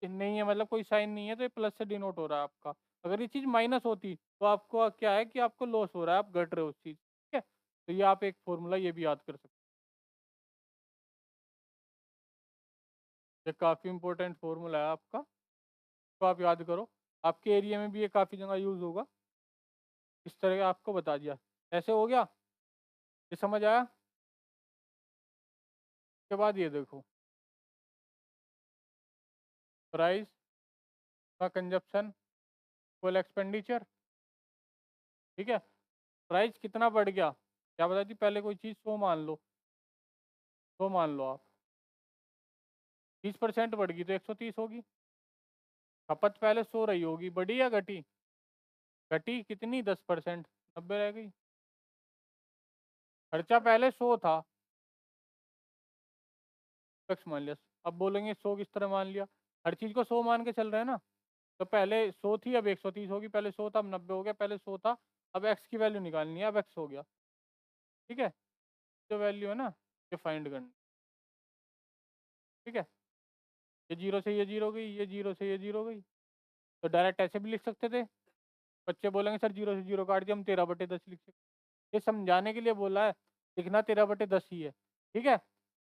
नहीं है, मतलब कोई साइन नहीं है, तो ये प्लस से डिनोट हो रहा है आपका। अगर ये चीज़ माइनस होती तो आपको क्या है कि आपको लॉस हो रहा है, आप घट रहे हो उस चीज़, ठीक है। तो ये आप एक फॉर्मूला ये भी याद कर सकते हो, ये काफ़ी इंपॉर्टेंट फॉर्मूला है आपका, तो आप याद करो। आपके एरिया में भी ये काफ़ी जगह यूज़ होगा। इस तरह का आपको बता दिया, ऐसे हो गया, ये समझ आया। उसके बाद ये देखो, प्राइस का कंजप्शन फुल एक्सपेंडिचर, ठीक है। प्राइस कितना बढ़ गया, क्या बता दी, पहले कोई चीज़ 100 मान लो, 100 मान लो आप, 30% बढ़ गई तो 130 होगी। खपत पहले 100 रही होगी, बढ़ी या घटी? घटी कितनी, 10%, 90 रह गई। खर्चा पहले 100 था, एक्स मान लिया। अब बोलेंगे 100 किस तरह मान लिया, हर चीज़ को 100 मान के चल रहे हैं ना। तो पहले 100 थी, अब 130 होगी, पहले 100 था अब 90 हो गया, पहले 100 था, अब एक्स की वैल्यू निकालनी है, अब एक्स हो गया, ठीक है। जो वैल्यू है ना, ये फाइंड करनी, ठीक है। ये जीरो से ये जीरो गई, ये जीरो से ये जीरो गई, तो डायरेक्ट ऐसे भी लिख सकते थे। बच्चे बोलेंगे सर जीरो से जीरो काट दिया, हम 13/10 लिख सकते। ये समझाने के लिए बोला है, लिखना 13/10 ही है, ठीक है।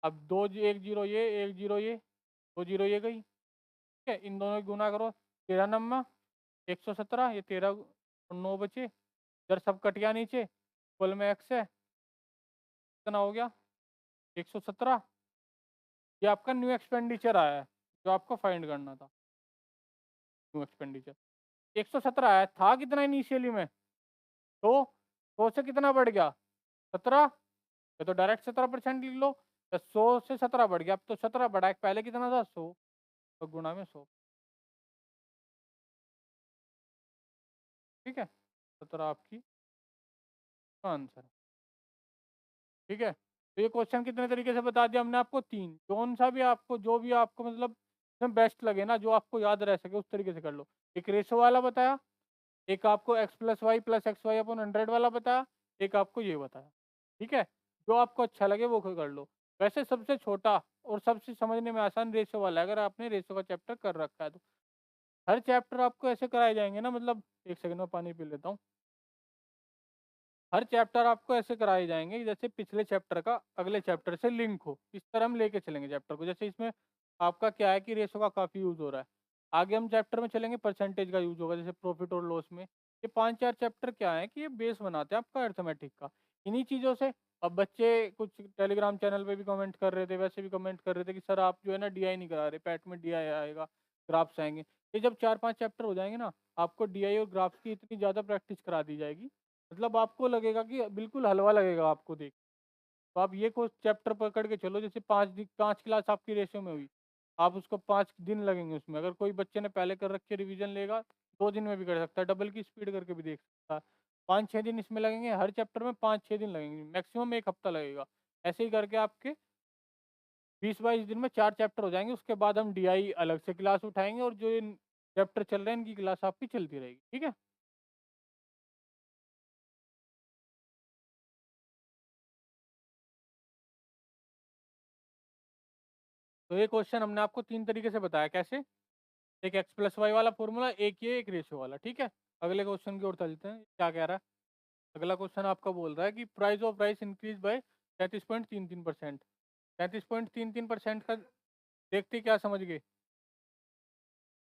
अब दो एक जीरो ये, एक जीरो ये, दो जीरो ये गई, ठीक है। इन दोनों की गुना करो, 13 117, ये 13 और 9 बचे, इधर सब कट गया नीचे, कुल में एक्स है, कितना हो गया, 117। ये आपका न्यू एक्सपेंडिचर आया है, जो आपको फाइंड करना था, न्यू एक्सपेंडिचर 117 आया था, कितना इनिशियली में, तो से कितना बढ़ गया, 17, ये तो डायरेक्ट 17% लिख लो। तो 100 से 17 बढ़ गया, अब तो 17 बढ़ा है, पहले कितना था 100, तो गुणा में 100, ठीक है। 17 आपकी आंसर, ठीक है। तो ये क्वेश्चन कितने तरीके से बता दिया हमने आपको, तीन, कौन सा भी आपको, जो भी आपको मतलब एकदम बेस्ट लगे ना, जो आपको याद रह सके उस तरीके से कर लो। एक रेशो वाला बताया, एक आपको x plus y plus x y upon 100 वाला बताया, एक आपको ये बताया, ठीक है। जो आपको अच्छा लगे वो कर लो। वैसे सबसे छोटा और सबसे समझने में आसान रेशो वाला है, अगर आपने रेशो का चैप्टर कर रखा है तो। हर चैप्टर आपको ऐसे कराए जाएंगे ना, मतलब एक सेकंड में पानी पी लेता हूँ। हर चैप्टर आपको ऐसे कराए जाएंगे जैसे पिछले चैप्टर का अगले चैप्टर से लिंक हो, इस तरह हम लेके चलेंगे चैप्टर को। जैसे इसमें आपका क्या है कि रेशो का काफ़ी यूज़ हो रहा है, आगे हम चैप्टर में चलेंगे परसेंटेज का यूज़ होगा, जैसे प्रॉफिट और लॉस में। ये 5-4 चैप्टर क्या है कि ये बेस बनाते हैं आपका अर्थमेटिक का, इन्हीं चीज़ों से। अब बच्चे कुछ टेलीग्राम चैनल पे भी कमेंट कर रहे थे, वैसे भी कमेंट कर रहे थे कि सर आप जो है ना डीआई नहीं करा रहे, पैट में डीआई आएगा, ग्राफ्स आएंगे। ये जब 4-5 चैप्टर हो जाएंगे ना, आपको डीआई और ग्राफ्स की इतनी ज़्यादा प्रैक्टिस करा दी जाएगी, मतलब आपको लगेगा कि बिल्कुल हलवा लगेगा आपको देख। तो आप ये कुछ चैप्टर पकड़ के चलो, जैसे 5 क्लास आपकी रेशियो में हुई, आप उसको 5 दिन लगेंगे उसमें। अगर कोई बच्चे ने पहले कर रखे रिवीजन लेगा, 2 दिन में भी कर सकता है, डबल की स्पीड करके भी देख सकता है। 5-6 दिन इसमें लगेंगे, हर चैप्टर में 5-6 दिन लगेंगे, मैक्सिमम एक हफ्ता लगेगा। ऐसे ही करके आपके 20-22 दिन में 4 चैप्टर हो जाएंगे। उसके बाद हम डीआई अलग से क्लास उठाएंगे, और जो चैप्टर चल रहे हैं इनकी क्लास आपकी चलती रहेगी, ठीक है। तो ये क्वेश्चन हमने आपको 3 तरीके से बताया, कैसे, एक एक्स प्लस वाई वाला फॉर्मूला, एक ये, एक रेशियो वाला, ठीक है। अगले क्वेश्चन की ओर चलते हैं, क्या कह रहा है। अगला क्वेश्चन आपका बोल रहा है कि price of rice increase by 33.33%। 33.33% का देखते क्या समझ गए,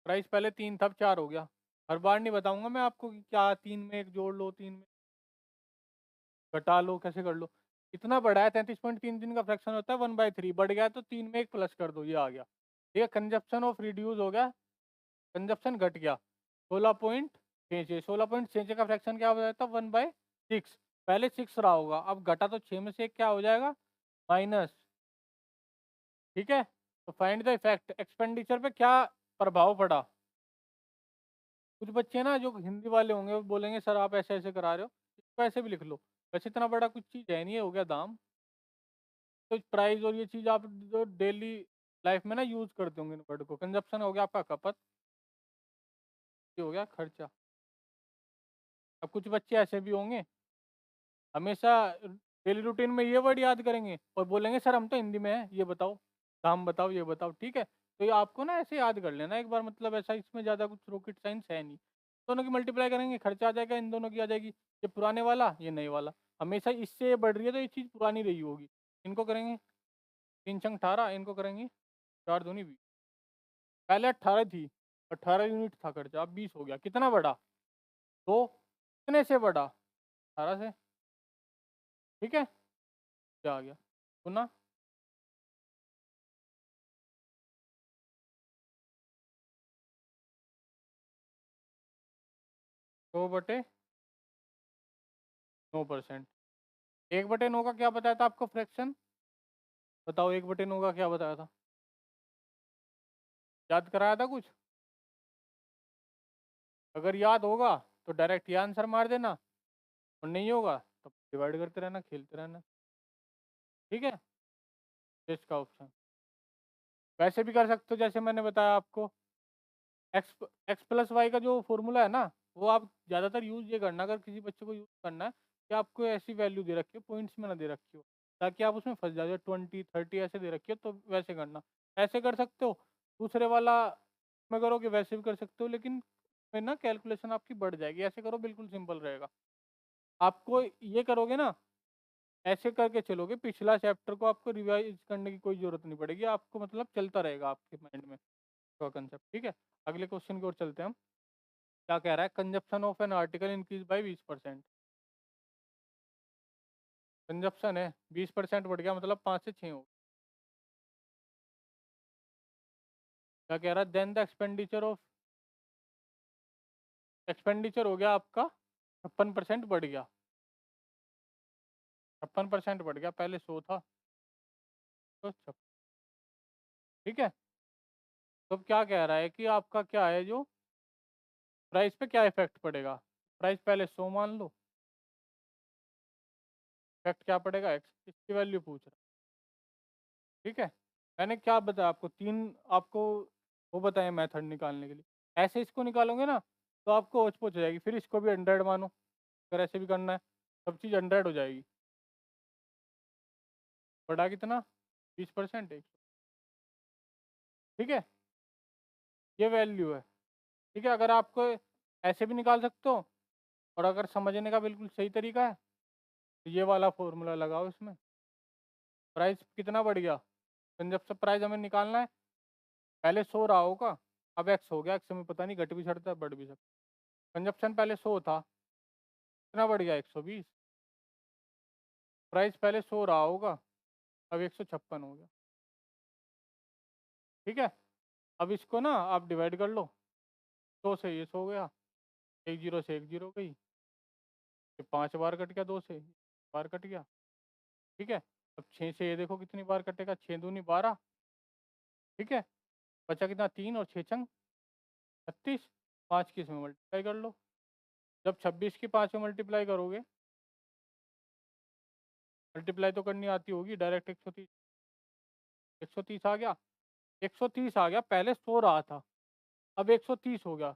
प्राइस पहले 3 था अब 4 हो गया। हर बार नहीं बताऊंगा मैं आपको कि क्या 3 में एक जोड़ लो, 3 में घटा लो, कैसे कर लो। इतना बढ़ा है, 33.33 का फ्रैक्शन होता है 1/3, बढ़ गया तो 3 में एक प्लस कर दो, ये आ गया, ठीक है। कंजप्शन ऑफ रिड्यूस हो गया, कंजप्शन घट गया, 16.66, 16.66 का फ्रैक्शन क्या हो जाता है, 1/6। पहले 6 रहा होगा, अब घटा तो 6 में से एक क्या हो जाएगा, माइनस, ठीक है। तो फाइंड द इफेक्ट, एक्सपेंडिचर पे क्या प्रभाव पड़ा। कुछ बच्चे ना जो हिंदी वाले होंगे वो बोलेंगे सर आप ऐसे ऐसे करा रहे हो, इसको ऐसे भी लिख लो। वैसे इतना बड़ा कुछ चीज़ है नहीं, है हो गया दाम। तो प्राइस और ये चीज़ आप जो डेली लाइफ में ना यूज़ करते होंगे इन वर्ड को। कंजप्शन हो गया आपका खपत, ये हो गया खर्चा। अब कुछ बच्चे ऐसे भी होंगे, हमेशा डेली रूटीन में ये वर्ड याद करेंगे और बोलेंगे सर हम तो हिंदी में है, ये बताओ, दाम बताओ, ये बताओ, ठीक है। तो ये आपको ना ऐसे याद कर लेना एक बार, मतलब ऐसा इसमें ज़्यादा कुछ रॉकेट साइंस है नहीं। दोनों की मल्टीप्लाई करेंगे, खर्चा आ जाएगा, इन दोनों की आ जाएगी, ये पुराने वाला, ये नए वाला। हमेशा इससे ये बढ़ रही है तो ये चीज़ पुरानी रही होगी। इनको करेंगे 3 छंग 18, इनको करेंगे 4 दूनी 20। पहले 18 थी, 18 यूनिट था खर्चा, अब 20 हो गया। कितना बढ़ा? तो कितने से बढ़ा? 18 से। ठीक है, क्या आ गया? गुना 100/9%। 1/9 का क्या बताया था आपको फ्रैक्शन? बताओ, 1/9 का क्या बताया था? याद कराया था कुछ? अगर याद होगा तो डायरेक्ट ये आंसर मार देना, और नहीं होगा तो डिवाइड करते रहना, खेलते रहना। ठीक है, टेस्ट का ऑप्शन वैसे भी कर सकते हो जैसे मैंने बताया आपको। x+y का जो फॉर्मूला है ना, वो आप ज़्यादातर यूज़ ये करना, अगर किसी बच्चे को यूज़ करना है कि आपको ऐसी वैल्यू दे रखी हो, पॉइंट्स में ना दे रखी हो, ताकि आप उसमें फंस जाओ। 20 30 ऐसे दे रखी हो तो वैसे करना, ऐसे कर सकते हो। दूसरे वाला में करोगे वैसे भी कर सकते हो, लेकिन फिर ना कैलकुलेशन आपकी बढ़ जाएगी। ऐसे करो, बिल्कुल सिंपल रहेगा। आपको ये करोगे ना, ऐसे करके चलोगे, पिछला चैप्टर को आपको रिवाइज करने की कोई जरूरत नहीं पड़ेगी आपको, मतलब चलता रहेगा आपके माइंड में कंसेप्ट। ठीक है, अगले क्वेश्चन की ओर चलते हैं हम। क्या कह रहा है? Consumption of an article increase by 20%। Consumption है 20% बढ़ गया, मतलब 5 से 6 हो। क्या कह रहा है? देन द एक्सपेंडिचर हो गया आपका 56% बढ़ गया। 56% बढ़ गया, पहले 100 था तो 56। ठीक है, तो अब क्या कह रहा है कि आपका क्या है, जो प्राइस पे क्या इफेक्ट पड़ेगा? प्राइस पहले 100 मान लो, इफेक्ट क्या पड़ेगा? एक्स, इसकी वैल्यू पूछ रहा है। ठीक है, मैंने क्या बताया आपको? 3 आपको वो बताया मेथड निकालने के लिए। ऐसे इसको निकालोगे ना तो आपको होच पोच हो जाएगी, फिर इसको भी 100 मानो, अगर ऐसे भी करना है, सब चीज़ 100 हो जाएगी। बढ़ा कितना? 20%। एक, ठीक है, ये वैल्यू है। ठीक है, अगर आपको ऐसे भी निकाल सकते हो, और अगर समझने का बिल्कुल सही तरीका है तो ये वाला फॉर्मूला लगाओ इसमें। प्राइस कितना बढ़ गया? कंजप्शन प्राइस हमें निकालना है, पहले 100 रहा होगा, अब एक्स हो गया, एक्स में पता नहीं घट भी सकता है बढ़ भी सकता है। कंजप्शन पहले 100 था, कितना बढ़ गया? 120। प्राइस पहले 100 रहा होगा, अब 156 हो गया। ठीक है, अब इसको ना आप डिवाइड कर लो। 100 से ये 100 गया, एक जीरो से एक जीरो गई, ये 5 बार कट गया, 2 से बार कट गया। ठीक है, अब 6 से ये देखो कितनी बार कटेगा, 6 दूनी 12। ठीक है, बचा कितना? 3 और 6 छंग 36। 5 की इसमें मल्टीप्लाई कर लो। जब 26 की 5 में मल्टीप्लाई करोगे, मल्टीप्लाई तो करनी आती होगी, डायरेक्ट 130। 130 आ गया, 130 आ गया, पहले 100 रहा था, अब 130 हो गया।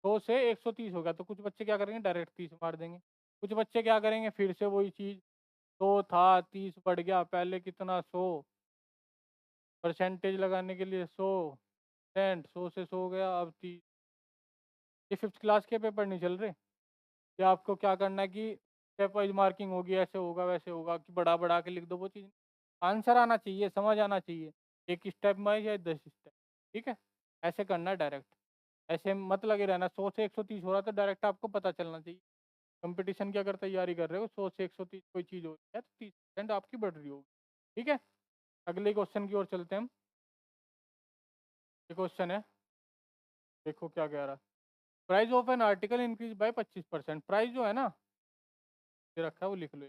100 से 130 हो गया, तो कुछ बच्चे क्या करेंगे? डायरेक्ट 30 मार देंगे। कुछ बच्चे क्या करेंगे? फिर से वही चीज़, 100 था, 30 बढ़ गया, पहले कितना? 100, परसेंटेज लगाने के लिए 100%, 100 से 100 गया, अब 30। ये 5th क्लास के पेपर नहीं चल रहे कि आपको क्या करना है कि स्टेप वाइज मार्किंग होगी, ऐसे होगा वैसे होगा, कि बढ़ा बढ़ा के लिख दो। वो चीज़ आंसर आना चाहिए, समझ आना चाहिए, एक स्टेप में या 10 स्टेप। ठीक है, ऐसे करना है डायरेक्ट। ऐसे मत लगे रहना 100 से 130 हो रहा तो डायरेक्ट आपको पता चलना चाहिए। कंपटीशन की अगर तैयारी कर रहे हो, 100 से 130 कोई चीज़ हो रही है तो 30% आपकी बढ़ रही होगी। ठीक है, अगले क्वेश्चन की ओर चलते हैं हम। ये क्वेश्चन है, देखो क्या कह रहा है। Price of an article increase by 25%। Price जो है ना, ये रखा है वो लिख लो।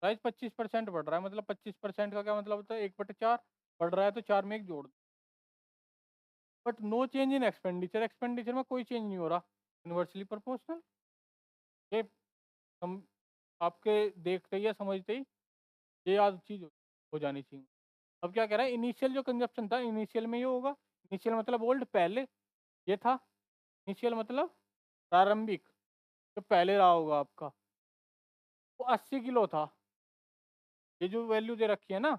प्राइस 25% बढ़ रहा है, मतलब 25% का क्या मतलब होता है? 1/4 बढ़ रहा है तो 4 में एक जोड़ दो। But no change in expenditure, expenditure में कोई चेंज नहीं हो रहा। इन्वर्सली प्रोपोर्शनल, ये हम आपके देखते ही या समझते ही ये याद चीज़ हो जानी चाहिए। अब क्या कह रहा है? इनिशियल जो कंजप्शन था, इनिशियल में ये होगा। इनिशियल मतलब ओल्ड, पहले ये था। इनिशियल मतलब प्रारंभिक, जो पहले रहा होगा आपका, वो 80 किलो था। ये जो वैल्यू दे रखी है ना,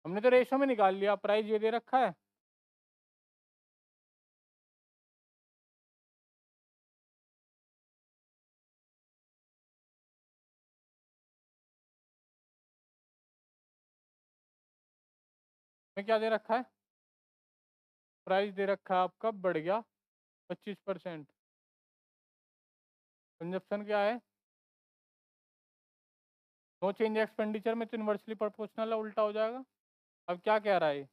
हमने तो रेशो में निकाल लिया, प्राइस ये दे रखा है। में क्या दे रखा है, प्राइस दे रखा है आपका बढ़ गया 25%। कंजप्शन क्या है, नो चेंज एक्सपेंडिचर में तो इन्वर्सली प्रोपोर्शनल है, उल्टा हो जाएगा। अब क्या कह रहा है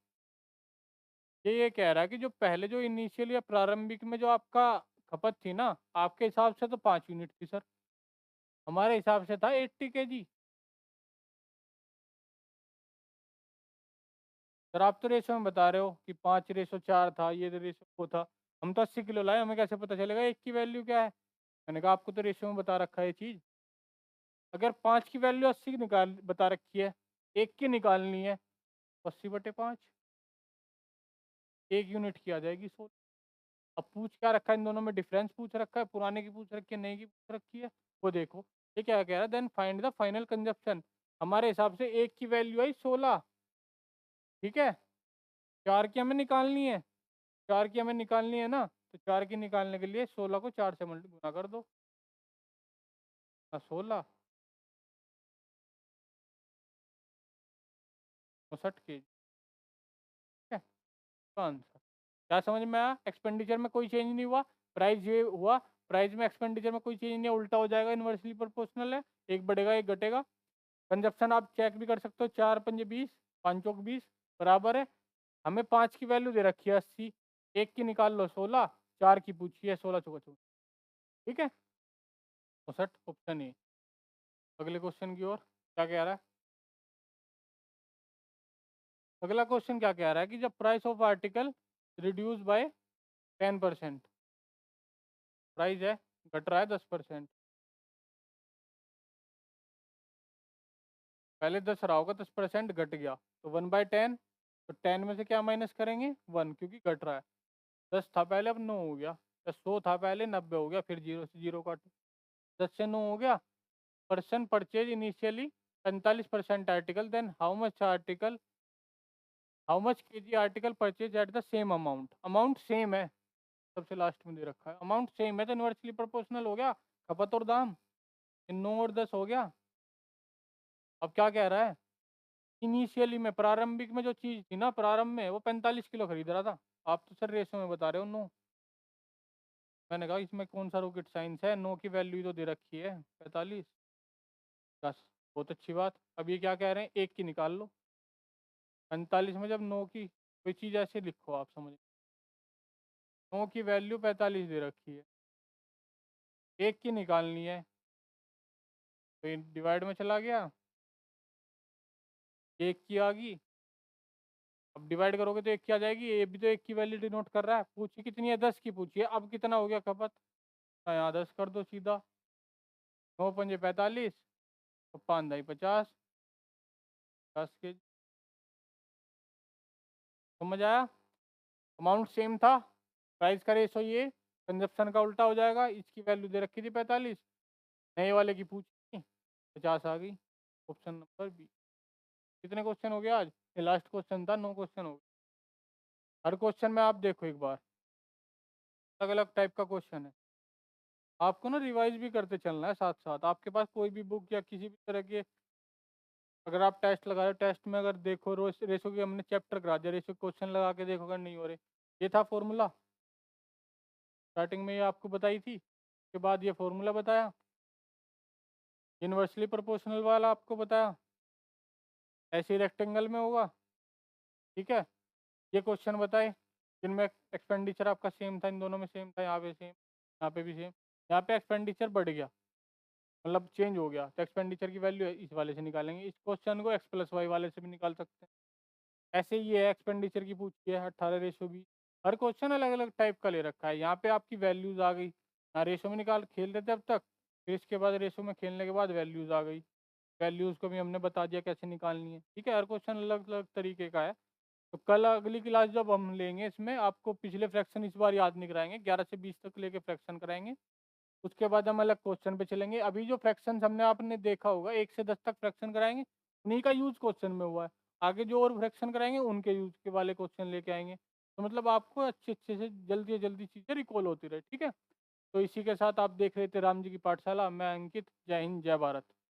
ये कह रहा है कि जो पहले जो इनिशियल या प्रारंभिक में जो आपका खपत थी ना, आपके हिसाब से तो 5 यूनिट थी सर, हमारे हिसाब से था 80 kg। सर आप तो रेशो में बता रहे हो कि 5:4 था, ये तो रेशो वो था। हम तो 80 किलो लाए, हमें कैसे पता चलेगा एक की वैल्यू क्या है। मैंने कहा आपको तो रेशो में बता रखा है ये चीज़। अगर 5 की वैल्यू 80 की निकाल बता रखी है, एक की निकालनी है, 80/5, 1 यूनिट की आ जाएगी 16। अब पूछ क्या रखा है, इन दोनों में डिफरेंस पूछ रखा है, पुराने की पूछ रखी है, नई की पूछ रखी है। वो देखो ये क्या कह रहा है, then find the final consumption. हमारे हिसाब से एक की वैल्यू आई 16, ठीक है। 4 की हमें निकालनी है, 4 की हमें निकालनी है ना, तो 4 की निकालने के लिए 16 को 4 से मल्टी गुना कर दो, 16 59 kg, ठीक है। तो आंसर क्या समझ में आया, एक्सपेंडिचर में कोई चेंज नहीं हुआ, प्राइस ये हुआ, प्राइस में एक्सपेंडिचर में कोई चेंज नहीं है, उल्टा हो जाएगा, इन्वर्सली प्रोपोर्शनल है, एक बढ़ेगा एक घटेगा। कंजप्शन आप चेक भी कर सकते हो, 4×5 = 20, 5×4 = 20 बराबर है। हमें 5 की वैल्यू दे रखी है 80, एक की निकाल लो 16, 4 की पूछी है 16×4 = 24, ठीक है। 59 ऑप्शन ए। अगले क्वेश्चन की ओर क्या कह रहा है, अगला क्वेश्चन क्या कह रहा है कि जब price of article reduce by 10%, price है घट रहा है 10%, पहले 10 रहा होगा, 10% घट गया तो 1/10, तो 10 में से क्या माइनस करेंगे 1, क्योंकि घट रहा है। 10 था पहले, अब 9 हो गया, या 100 था पहले 90 हो गया, फिर 0 से 0 काटो, 10 से 9 हो गया। Person purchase initially 45% article, then how much kg article purchase at the same amount, amount same है, सबसे लास्ट में दे रखा है अमाउंट सेम है, तो इन्वर्सली प्रोपोर्शनल हो गया, खपत और दाम, 9 और 10 हो गया। अब क्या कह रहा है, इनिशियली में प्रारंभिक में जो चीज़ थी ना, प्रारंभ में वो 45 किलो खरीद रहा था, आप तो सर रेशो में बता रहे हो 9। मैंने कहा इसमें कौन सा रॉकेट साइंस है, 9 की वैल्यू तो दे रखी है 45, 10, बहुत अच्छी बात। अब ये क्या कह रहे हैं, एक की निकाल लो, 45 में जब 9 की कोई चीज़ ऐसे लिखो आप समझ, 9 की वैल्यू 45 दे रखी है, एक की निकालनी है, तो ये डिवाइड में चला गया, एक की आ गई, अब डिवाइड करोगे तो एक की आ जाएगी, ये भी तो एक की वैल्यू डिनोट कर रहा है। पूछी कितनी है, 10 की पूछी है, अब कितना हो गया खपत, हाँ यहाँ 10 कर दो सीधा, 9×5 = 45, तो 5×2 = 50, 10 के, समझ आया। अमाउंट सेम था, प्राइस का रेशो ये, कंजप्शन का उल्टा हो जाएगा, इसकी वैल्यू दे रखी थी 45, नए वाले की पूछी 50 आ गई, ऑप्शन नंबर बी। कितने क्वेश्चन हो गए आज, ये लास्ट क्वेश्चन था, 9 क्वेश्चन हो गए। हर क्वेश्चन में आप देखो एक बार, अलग अलग टाइप का क्वेश्चन है, आपको ना रिवाइज भी करते चलना है साथ साथ। आपके पास कोई भी बुक या किसी भी तरह के, अगर आप टेस्ट लगा रहे हो, टेस्ट में अगर देखो रोज रेशो की हमने चैप्टर करा दिया, रेशो क्वेश्चन लगा के देखो अगर नहीं हो रहे, ये था फॉर्मूला, स्टार्टिंग में ये आपको बताई थी, उसके बाद ये फॉर्मूला बताया, इन्वर्सली प्रोपोर्शनल वाला आपको बताया, ऐसे रेक्टेंगल में होगा, ठीक है। ये क्वेश्चन बताए जिनमें एक्सपेंडिचर आपका सेम था, इन दोनों में सेम था, यहाँ पे सेम, यहाँ पे भी सेम, यहाँ पे एक्सपेंडिचर बढ़ गया, मतलब चेंज हो गया, तो एक्सपेंडिचर की वैल्यू इस वाले से निकालेंगे, इस क्वेश्चन को x+y वाले से भी निकाल सकते हैं। ऐसे ही है, एक्सपेंडिचर की पूछी है 18:20, हर क्वेश्चन अलग अलग टाइप का ले रखा है। यहाँ पे आपकी वैल्यूज आ गई, यहाँ रेशो में निकाल खेल रहे थे अब तक, फिर इसके बाद रेशो में खेलने के बाद वैल्यूज आ गई, वैल्यूज को भी हमने बता दिया कैसे निकालनी है, ठीक है। हर क्वेश्चन अलग अलग तरीके का है। तो कल अगली क्लास जब हम लेंगे, इसमें आपको पिछले फ्रैक्शन इस बार याद नहीं कराएंगे, 11 से 20 तक लेके फ्रैक्शन कराएंगे, उसके बाद हम अलग क्वेश्चन पे चलेंगे। अभी जो फ्रैक्शंस हमने आपने देखा होगा 1 से 10 तक फ्रैक्शन कराएँगे, उन्हीं का यूज़ क्वेश्चन में हुआ है। आगे जो और फ्रैक्शन कराएँगे उनके यूज़ के वाले क्वेश्चन लेके आएँगे। तो मतलब आपको अच्छे-अच्छे से जल्दी-जल्दी चीज़ें रिकॉल होती रहे, ठीक है? तो इसी के साथ आप देख रहे थे राम जी की पाठशाला। मैं अंकित, जय हिंद, जय भारत।